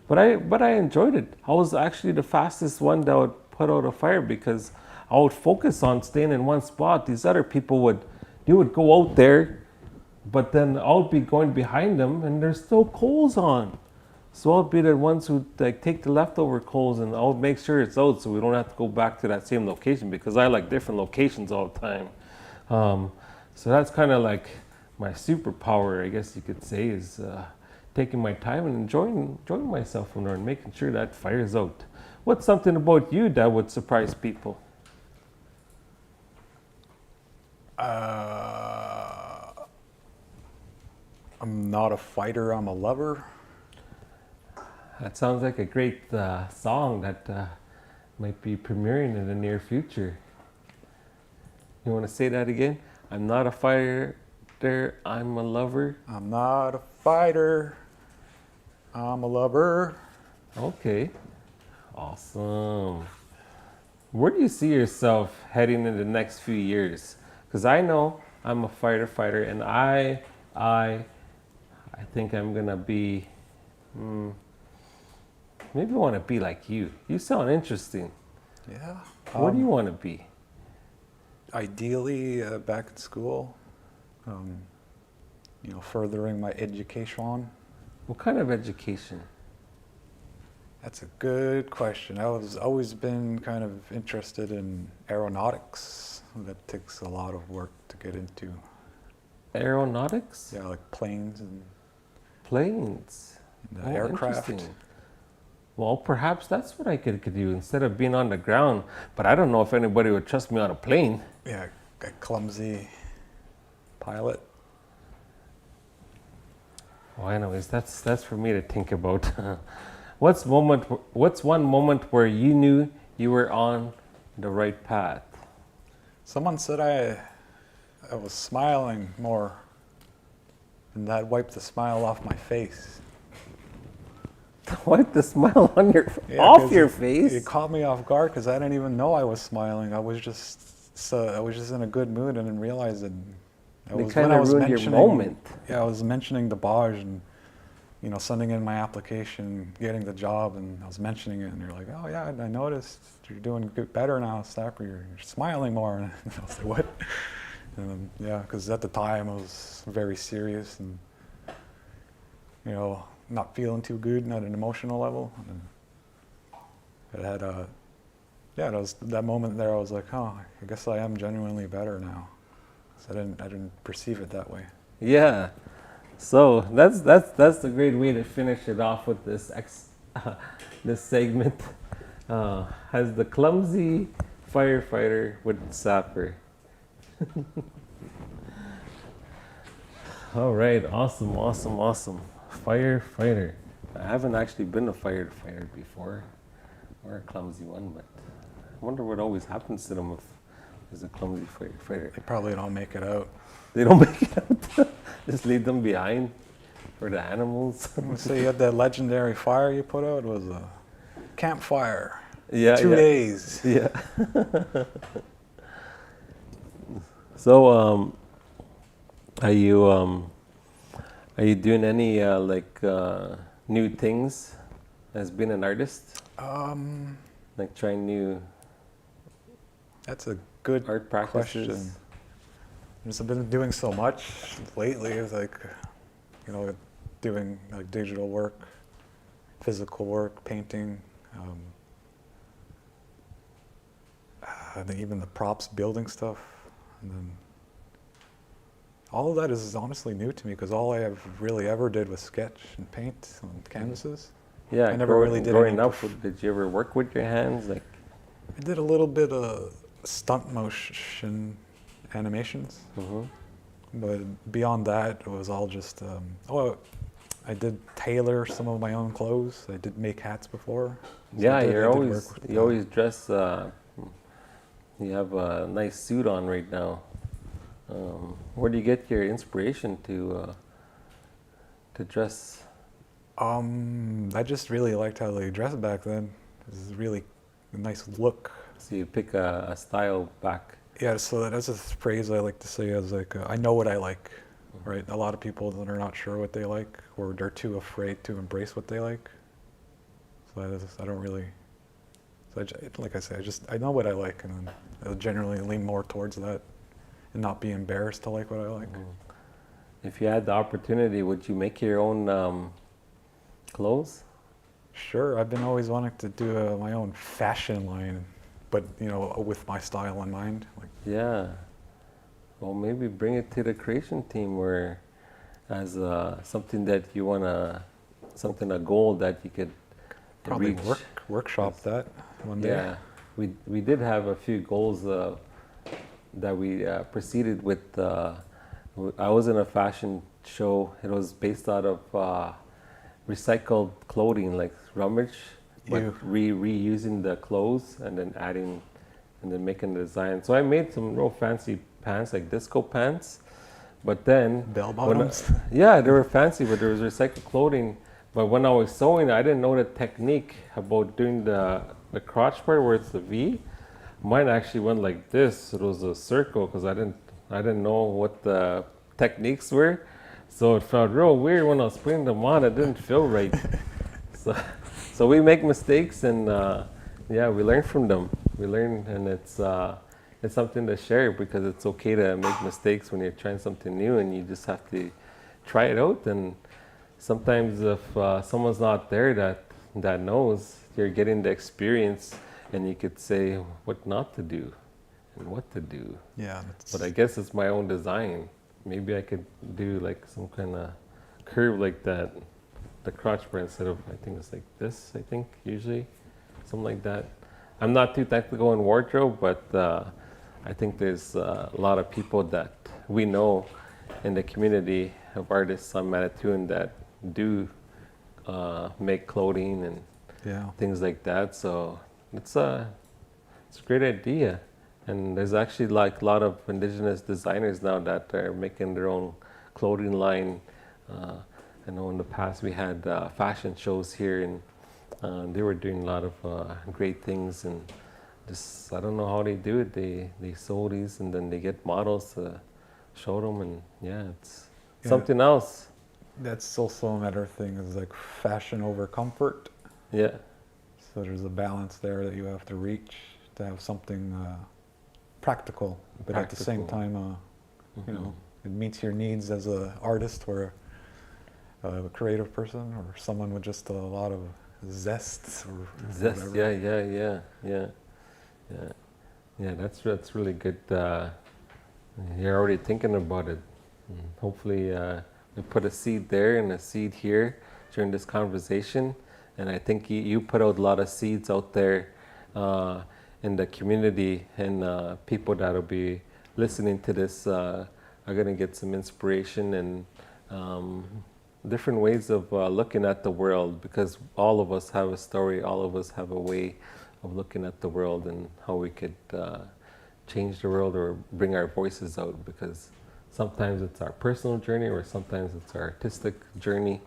But I enjoyed it. I was actually the fastest one that would put out a fire because I would focus on staying in one spot. These other people would go out there, but then I would be going behind them and there's still coals on. So I'll be the ones who like take the leftover coals and I'll make sure it's out so we don't have to go back to that same location because I like different locations all the time. So that's kind of like my superpower, I guess you could say, is taking my time and enjoying myself from there and making sure that fire's out. What's something about you that would surprise people? I'm not a fighter, I'm a lover. That sounds like a great song that might be premiering in the near future. You want to say that again? I'm not a fighter, I'm a lover. I'm not a fighter, I'm a lover. Okay, awesome. Where do you see yourself heading in the next few years? Because I know I'm a fighter, and I think I'm gonna be. Maybe I want to be like you. You sound interesting. Yeah. What do you want to be? Ideally, back at school, furthering my education. What kind of education? That's a good question. I've always been kind of interested in aeronautics. That takes a lot of work to get into. Aeronautics? Yeah, like planes and Planes. aircraft. Interesting. Well, perhaps that's what I could do instead of being on the ground. But I don't know if anybody would trust me on a plane. Yeah, a clumsy pilot. Well, anyways, that's for me to think about. What's one moment where you knew you were on the right path? Someone said I was smiling more, and that wiped the smile off my face. Wipe the smile on Yeah, off your face. It caught me off guard because I didn't even know I was smiling. I was just in a good mood and didn't realize it. It kind of ruined your moment. Yeah, I was mentioning Debaj and sending in my application, getting the job, and I was mentioning it, and you're like, oh yeah, I noticed you're doing better now, Sapper. You're smiling more. And I was like, what? And yeah, because at the time I was very serious and not feeling too good at an emotional level. And it had it was that moment there. I was like, oh, I guess I am genuinely better now. So I didn't perceive it that way. Yeah. So that's a great way to finish it off with this this segment. As the clumsy firefighter with Sapper. All right, awesome. Firefighter. I haven't actually been a firefighter before, or a clumsy one, but I wonder what always happens to them if there's a clumsy firefighter. They probably don't make it out. They don't make it out. Just leave them behind for the animals. So you had that legendary fire you put out. It was a campfire. Yeah. 2 days. Yeah. So, are you doing any new things as being an artist? Like trying new That's a good art practices? question. I've been doing so much lately. It's like, doing like digital work, physical work, painting. I think even the props, building stuff, and then all of that is honestly new to me because all I have really ever did was sketch and paint on canvases. Yeah, I never really did growing any up. Did you ever work with your hands? Like, I did a little bit of stunt motion animations. Mm-hmm. But beyond that, it was all just, I did tailor some of my own clothes. I did make hats before. So Yeah, I did you work with that. always dress. You have a nice suit on right now. Where do you get your inspiration to dress? I just really liked how they dressed back then. It was really a nice look. So you pick a style back. Yeah, so that's a phrase I like to say as like, I know what I like, right? A lot of people that are not sure what they like, or they're too afraid to embrace what they like. So I don't really, so like I say, I know what I like, and then I'll generally lean more towards that and not be embarrassed to like what I like. If you had the opportunity, would you make your own clothes? Sure, I've been always wanting to do my own fashion line, but with my style in mind. Like, Yeah. Well, maybe bring it to the creation team, where as something that you wanna, a goal that you could probably reach. workshop that one day. Yeah, we did have a few goals that we proceeded with. I was in a fashion show. It was based out of recycled clothing, like rummage, but reusing the clothes and then adding and then making the design. So I made some real fancy pants, like disco pants. But then Bell bottoms. yeah, they were fancy, but there was recycled clothing. But when I was sewing, I didn't know the technique about doing the crotch part where it's the V. Mine actually went like this. It was a circle because I didn't know what the techniques were. So it felt real weird when I was putting them on. It didn't feel right. So we make mistakes, and yeah, we learn from them. We learn, and it's something to share, because it's okay to make mistakes when you're trying something new, and you just have to try it out. And sometimes if someone's not there that knows, you're getting the experience, and you could say what not to do and what to do. Yeah. But I guess it's my own design. Maybe I could do like some kind of curve like that, the crotch part, instead of, I think it's like this, I think, usually, something like that. I'm not too technical in wardrobe, but I think there's a lot of people that we know in the community of artists on Manitoulin that do make clothing and things like that. So it's a great idea. And there's actually like a lot of indigenous designers now that are making their own clothing line. I know in the past we had fashion shows here, and they were doing a lot of great things. And just, I don't know how they do it. They sew these, and then they get models to show them. And yeah, it's something else. That's also another thing, is like fashion over comfort. Yeah. So there's a balance there that you have to reach to have something practical, but at the same time, it meets your needs as an artist or a creative person, or someone with just a lot of zest or whatever. Yeah. That's really good. You're already thinking about it. Hopefully, we put a seed there and a seed here during this conversation, and I think you put out a lot of seeds out there in the community, and people that'll be listening to this are gonna get some inspiration and different ways of looking at the world, because all of us have a story, all of us have a way of looking at the world and how we could change the world or bring our voices out, because sometimes it's our personal journey, or sometimes it's our artistic journey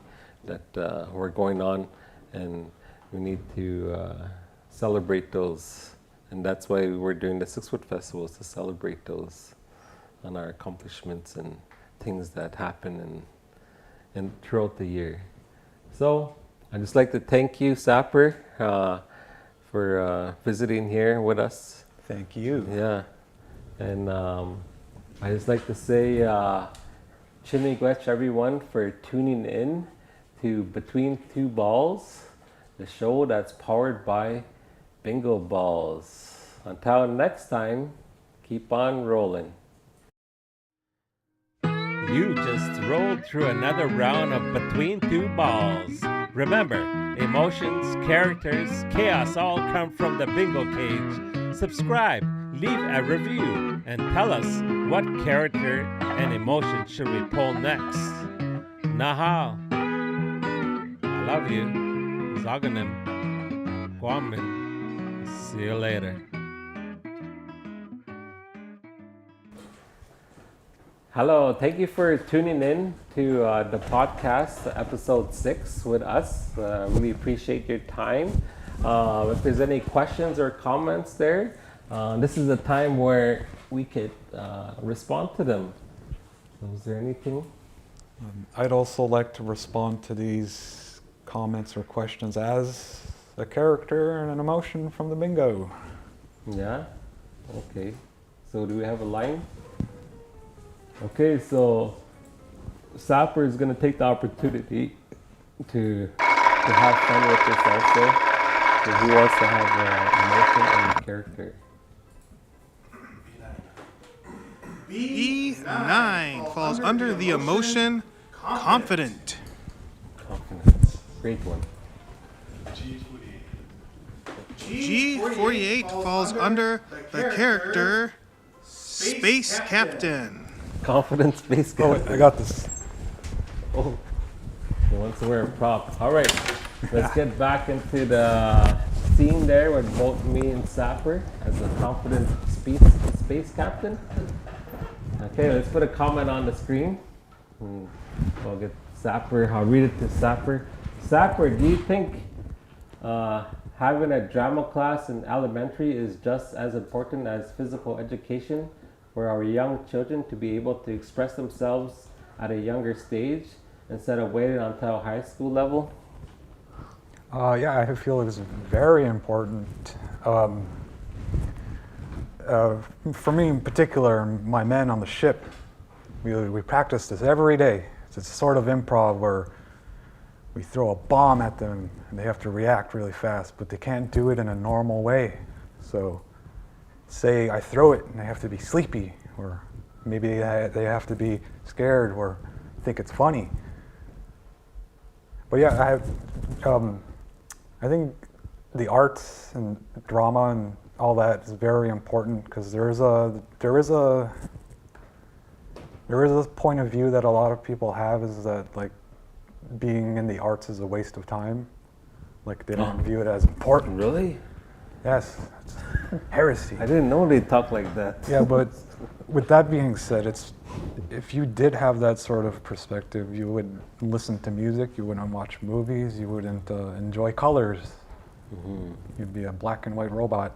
that we're going on, and we need to celebrate those. And that's why we're doing the 6 Foot Festival, is to celebrate those and our accomplishments and things that happen and throughout the year. So I'd just like to thank you, Sapper, for visiting here with us. Thank you. Yeah. And I just like to say Wemigwans, everyone, for tuning in to Between Two Balls, the show that's powered by Bingo Balls. Until next time, keep on rolling. You just rolled through another round of Between Two Balls. Remember, emotions, characters, chaos all come from the bingo cage. Subscribe, leave a review and tell us what character and emotion should we pull next. Nahal. I love you. Zaganim. Guamin. See you later. Hello, thank you for tuning in to the podcast, episode 6 with us. Really appreciate your time. If there's any questions or comments there, this is the time where we could respond to them. So is there anything? I'd also like to respond to these comments or questions as a character and an emotion from the bingo. Yeah? Okay. So do we have a line? Okay, so Sapper is going to take the opportunity to have fun with this also. So he wants to have emotion and character. B9 falls under the emotion confident. Confidence. Great one. G48 falls under the character Space Captain. Confidence space Oh, captain. wait, I got this. Oh, he wants to wear a prop. All right, let's get back into the scene there with both me and Sapper as a confident space captain. Okay, let's put a comment on the screen. I'll get Sapper. I'll read it to Sapper. Sapper, do you think having a drama class in elementary is just as important as physical education for our young children to be able to express themselves at a younger stage instead of waiting until high school level? Yeah, I feel it is very important. For me in particular, my men on the ship, we practice this every day. It's a sort of improv where we throw a bomb at them and they have to react really fast, but they can't do it in a normal way. So say I throw it and they have to be sleepy, or maybe they have to be scared or think it's funny. But yeah, I think the arts and drama and all that is very important because there is a point of view that a lot of people have, is that like being in the arts is a waste of time. Like they don't view it as important. Really? Yes, it's heresy. I didn't know they talk like that. Yeah, but with that being said, if you did have that sort of perspective, you would listen to music, you wouldn't watch movies, you wouldn't enjoy colors. Mm-hmm. You'd be a black and white robot.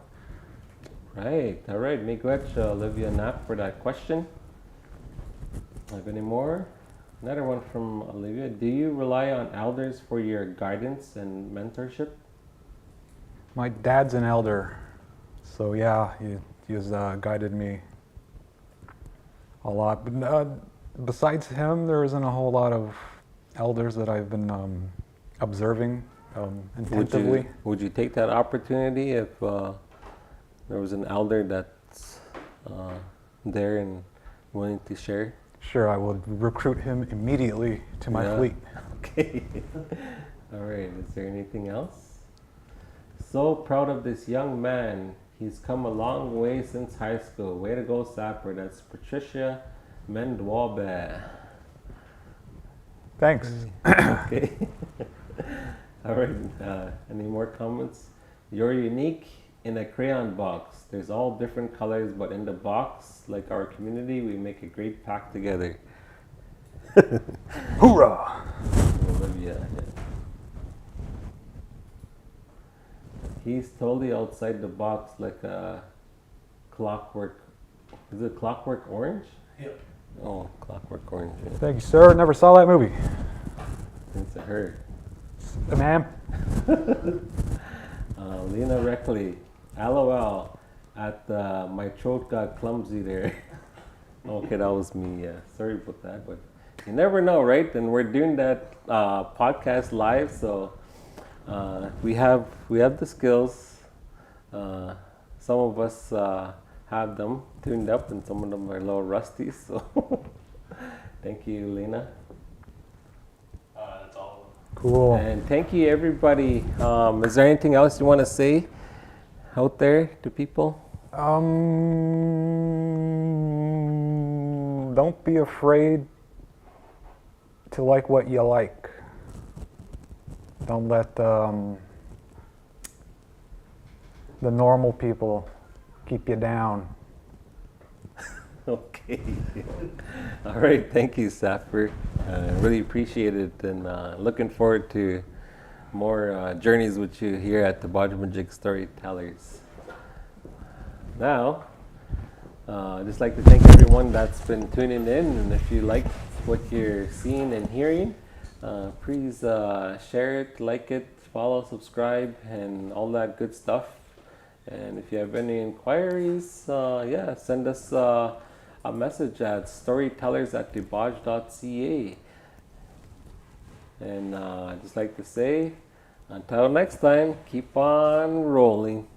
Right. All right. Miigwech, Olivia Knapp for that question. Have any more? Another one from Olivia. Do you rely on elders for your guidance and mentorship? My dad's an elder, so yeah, he has guided me a lot. But besides him, there isn't a whole lot of elders that I've been observing intensively. Would you take that opportunity if there was an elder that's there and willing to share? Sure, I would recruit him immediately to my fleet. Okay. All right. Is there anything else? So proud of this young man. He's come a long way since high school. Way to go, Sapper. That's Patricia Mendwabe. Thanks. Okay. All right. Any more comments? You're unique in a crayon box. There's all different colors, but in the box, like our community, we make a great pack together. Hoorah! Olivia. Yeah. He's totally outside the box, like a clockwork. Is it Clockwork Orange? Yep. Oh, Clockwork Orange. Yeah. Thank you, sir. Never saw that movie. It's a her. Ma'am. Lena Reckley. LOL. My throat got clumsy there. Okay, that was me. Yeah, sorry about that. But you never know, right? And we're doing that podcast live, so we have the skills. Some of us have them tuned up, and some of them are a little rusty. So, thank you, Lena. That's all. Cool. And thank you, everybody. Is there anything else you want to say out there to people? Don't be afraid to like what you like. Don't let the normal people keep you down. Okay. All right. Thank you, Sapper. Really appreciate it, and looking forward to more journeys with you here at the Debajehmujig Storytellers. Now, I'd just like to thank everyone that's been tuning in, and if you like what you're seeing and hearing, please share it, like it, follow, subscribe, and all that good stuff. And if you have any inquiries, send us a message at storytellers@debaj.ca. And I'd just like to say, until next time, keep on rolling.